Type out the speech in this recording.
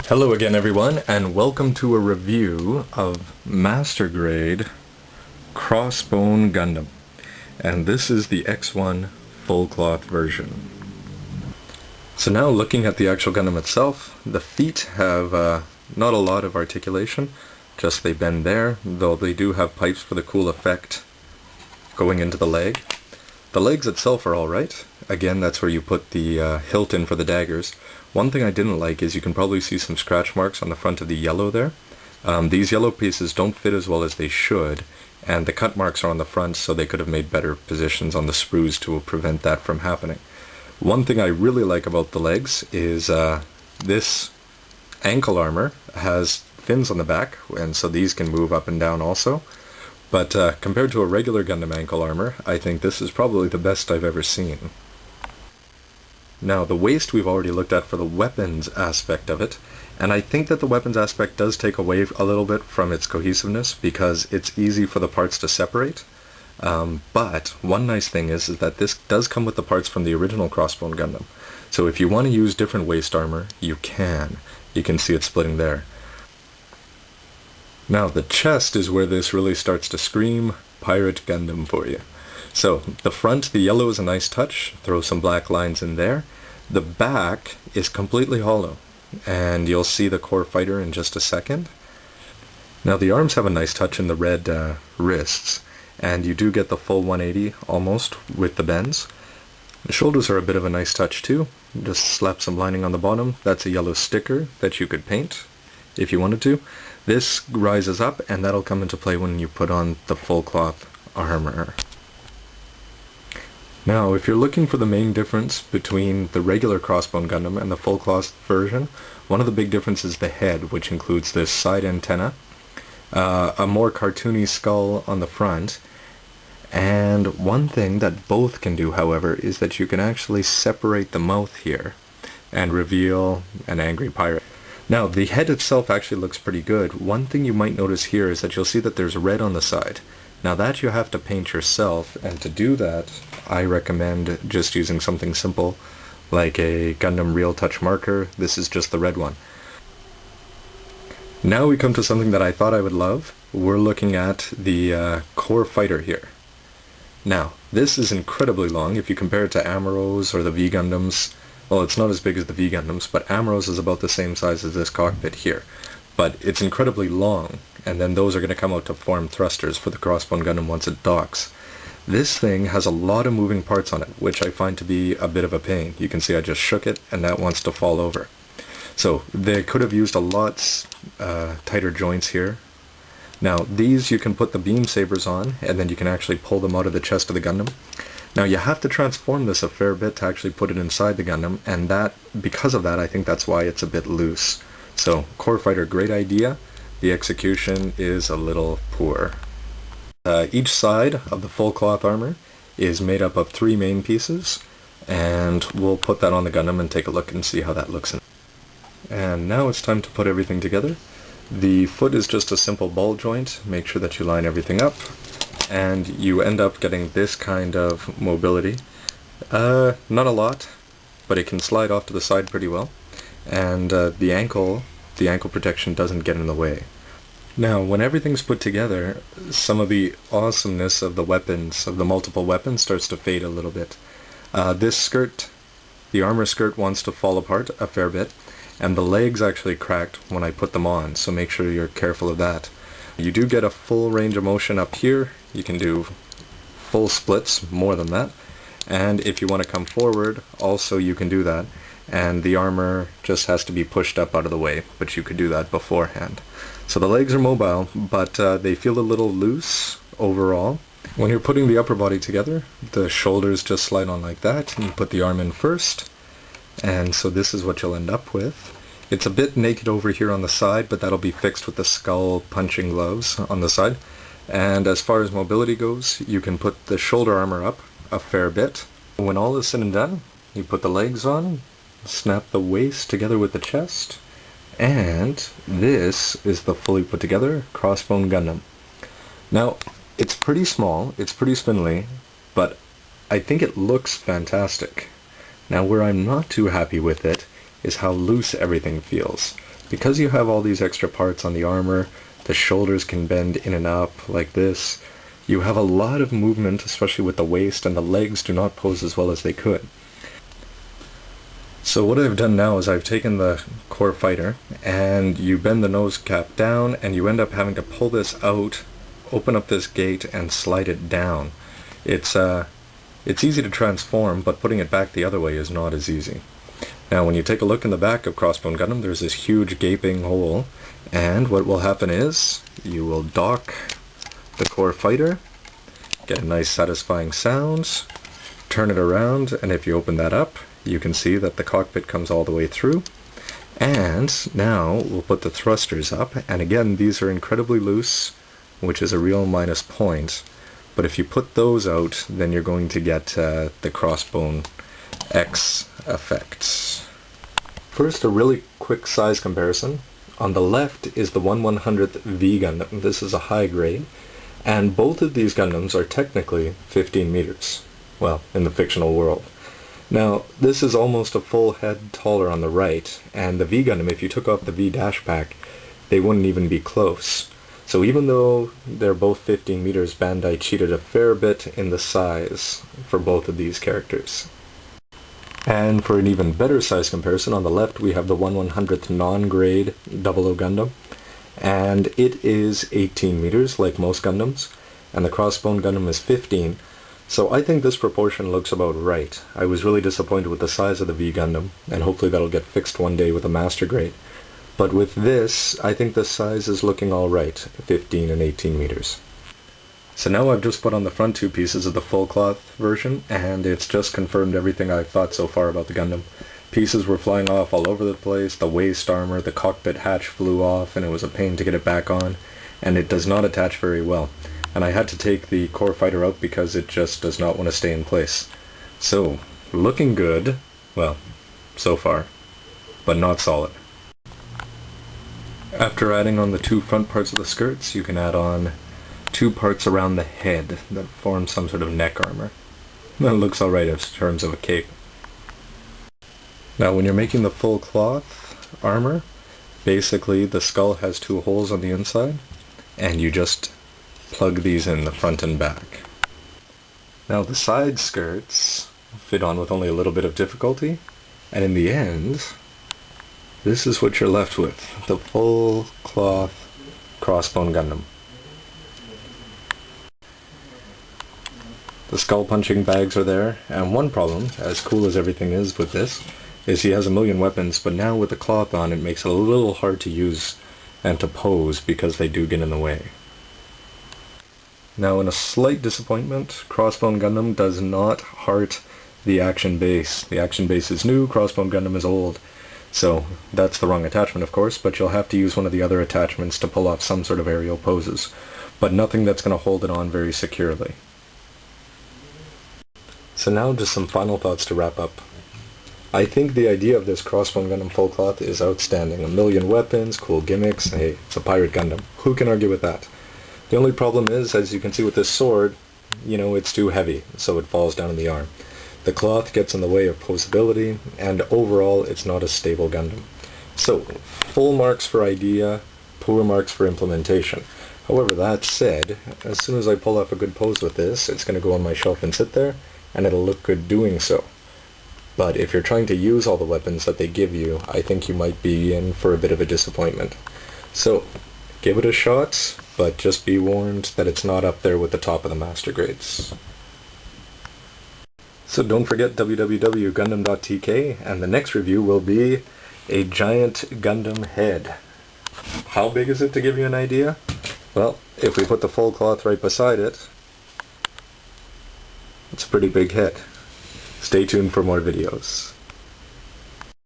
Hello again everyone, and welcome to a review of Master Grade Crossbone Gundam. And this is the X1 full cloth version. So now looking at the actual Gundam itself, the feet have not a lot of articulation, just they bend there, though they do have pipes for the cool effect going into the leg. The legs itself are alright. Again, that's where you put the hilt in for the daggers. One thing I didn't like is you can probably see some scratch marks on the front of the yellow there. These yellow pieces don't fit as well as they should, and the cut marks are on the front, so they could have made better positions on the sprues to prevent that from happening. One thing I really like about the legs is this ankle armor has fins on the back, and so these can move up and down also. But compared to a regular Gundam ankle armor, I think this is probably the best I've ever seen. Now, the waist we've already looked at for the weapons aspect of it, and I think that the weapons aspect does take away a little bit from its cohesiveness because it's easy for the parts to separate. But one nice thing is that this does come with the parts from the original Crossbone Gundam. So if you want to use different waist armor, you can. You can see it splitting there. Now, the chest is where this really starts to scream Pirate Gundam for you. So, the front, the yellow is a nice touch, throw some black lines in there. The back is completely hollow, and you'll see the core fighter in just a second. Now, the arms have a nice touch in the red wrists, and you do get the full 180 almost with the bends. The shoulders are a bit of a nice touch too. Just slap some lining on the bottom. That's a yellow sticker that you could paint if you wanted to. This rises up, and that'll come into play when you put on the full cloth armor. Now, if you're looking for the main difference between the regular Crossbone Gundam and the full cloth version, one of the big differences is the head, which includes this side antenna, a more cartoony skull on the front, and one thing that both can do, however, is that you can actually separate the mouth here and reveal an angry pirate. Now, the head itself actually looks pretty good. One thing you might notice here is that you'll see that there's red on the side. Now that you have to paint yourself, and to do that, I recommend just using something simple like a Gundam Real Touch marker. This is just the red one. Now we come to something that I thought I would love. We're looking at the core fighter here. Now, this is incredibly long. If you compare it to Amuro's or the V Gundams, well, it's not as big as the V Gundams, but Amuro's is about the same size as this cockpit here. But it's incredibly long, and then those are going to come out to form thrusters for the Crossbone Gundam once it docks. This thing has a lot of moving parts on it, which I find to be a bit of a pain. You can see I just shook it, and that wants to fall over. So they could have used a lot tighter joints here. Now, these you can put the beam sabers on, and then you can actually pull them out of the chest of the Gundam. Now, you have to transform this a fair bit to actually put it inside the Gundam, and because of that, I think that's why it's a bit loose. So, core fighter, great idea. The execution is a little poor. Each side of the full cloth armor is made up of 3 main pieces, and we'll put that on the Gundam and take a look and see how that looks. And now it's time to put everything together. The foot is just a simple ball joint. Make sure that you line everything up, and you end up getting this kind of mobility. Not a lot, but it can slide off to the side pretty well, and the ankle protection doesn't get in the way. Now, when everything's put together, some of the awesomeness of the weapons, of the multiple weapons, starts to fade a little bit. This skirt, the armor skirt, wants to fall apart a fair bit, and the legs actually cracked when I put them on, so make sure you're careful of that. You do get a full range of motion up here. You can do full splits, more than that, and if you want to come forward, also you can do that, and the armor just has to be pushed up out of the way, but you could do that beforehand. So the legs are mobile, but they feel a little loose overall. When you're putting the upper body together, the shoulders just slide on like that, and you put the arm in first, and so this is what you'll end up with. It's a bit naked over here on the side, but that'll be fixed with the skull punching gloves on the side. And as far as mobility goes, you can put the shoulder armor up a fair bit. When all is said and done, you put the legs on, snap the waist together with the chest, and this is the fully put together Crossbone Gundam. Now, it's pretty small, it's pretty spindly, but I think it looks fantastic. Now, where I'm not too happy with it is how loose everything feels. Because you have all these extra parts on the armor, the shoulders can bend in and up like this, you have a lot of movement, especially with the waist, and the legs do not pose as well as they could. So what I've done now is I've taken the core fighter, and you bend the nose cap down, and you end up having to pull this out, open up this gate, and slide it down. It's easy to transform, but putting it back the other way is not as easy. Now when you take a look in the back of Crossbone Gundam, there's this huge gaping hole, and what will happen is you will dock the core fighter, get a nice satisfying sound, turn it around, and if you open that up, you can see that the cockpit comes all the way through. And now we'll put the thrusters up, and again these are incredibly loose, which is a real minus point. But if you put those out, then you're going to get the Crossbone X effects. First, a really quick size comparison. On the left is the 1/100th V Gundam. This is a high grade, and both of these Gundams are technically 15 meters. Well, in the fictional world. Now, this is almost a full head taller on the right, and the V Gundam, if you took off the V dash pack, they wouldn't even be close. So even though they're both 15 meters, Bandai cheated a fair bit in the size for both of these characters. And for an even better size comparison, on the left we have the 1/100th non-grade Double O Gundam, and it is 18 meters like most Gundams, and the Crossbone Gundam is 15. So I think this proportion looks about right. I was really disappointed with the size of the V Gundam, and hopefully that'll get fixed one day with a master grade. But with this, I think the size is looking alright, 15 and 18 meters. So now I've just put on the front two pieces of the full cloth version, and it's just confirmed everything I've thought so far about the Gundam. Pieces were flying off all over the place, the waist armor, the cockpit hatch flew off, and it was a pain to get it back on, and it does not attach very well. And I had to take the core fighter out because it just does not want to stay in place. So, looking good, well, so far, but not solid. After adding on the two front parts of the skirts, you can add on two parts around the head that form some sort of neck armor. That looks alright in terms of a cape. Now when you're making the full cloth armor, basically the skull has two holes on the inside, and you just plug these in the front and back. Now the side skirts fit on with only a little bit of difficulty, and in the end, this is what you're left with, the full cloth Crossbone Gundam. The skull punching bags are there, and one problem, as cool as everything is with this, is he has a million weapons, but now with the cloth on it makes it a little hard to use and to pose because they do get in the way. Now in a slight disappointment, Crossbone Gundam does not heart the action base. The action base is new, Crossbone Gundam is old. So that's the wrong attachment of course, but you'll have to use one of the other attachments to pull off some sort of aerial poses. But nothing that's going to hold it on very securely. So now just some final thoughts to wrap up. I think the idea of this Crossbone Gundam full cloth is outstanding. A million weapons, cool gimmicks, hey, it's a pirate Gundam. Who can argue with that? The only problem is, as you can see with this sword, you know, it's too heavy, so it falls down in the arm. The cloth gets in the way of posability, and overall it's not a stable Gundam. So, full marks for idea, poor marks for implementation. However, that said, as soon as I pull off a good pose with this, it's going to go on my shelf and sit there, and it'll look good doing so. But if you're trying to use all the weapons that they give you, I think you might be in for a bit of a disappointment. So, give it a shot, but just be warned that it's not up there with the top of the master grades. So don't forget www.gundam.tk, and the next review will be a giant Gundam head. How big is it, to give you an idea? Well, if we put the full cloth right beside it, it's a pretty big head. Stay tuned for more videos.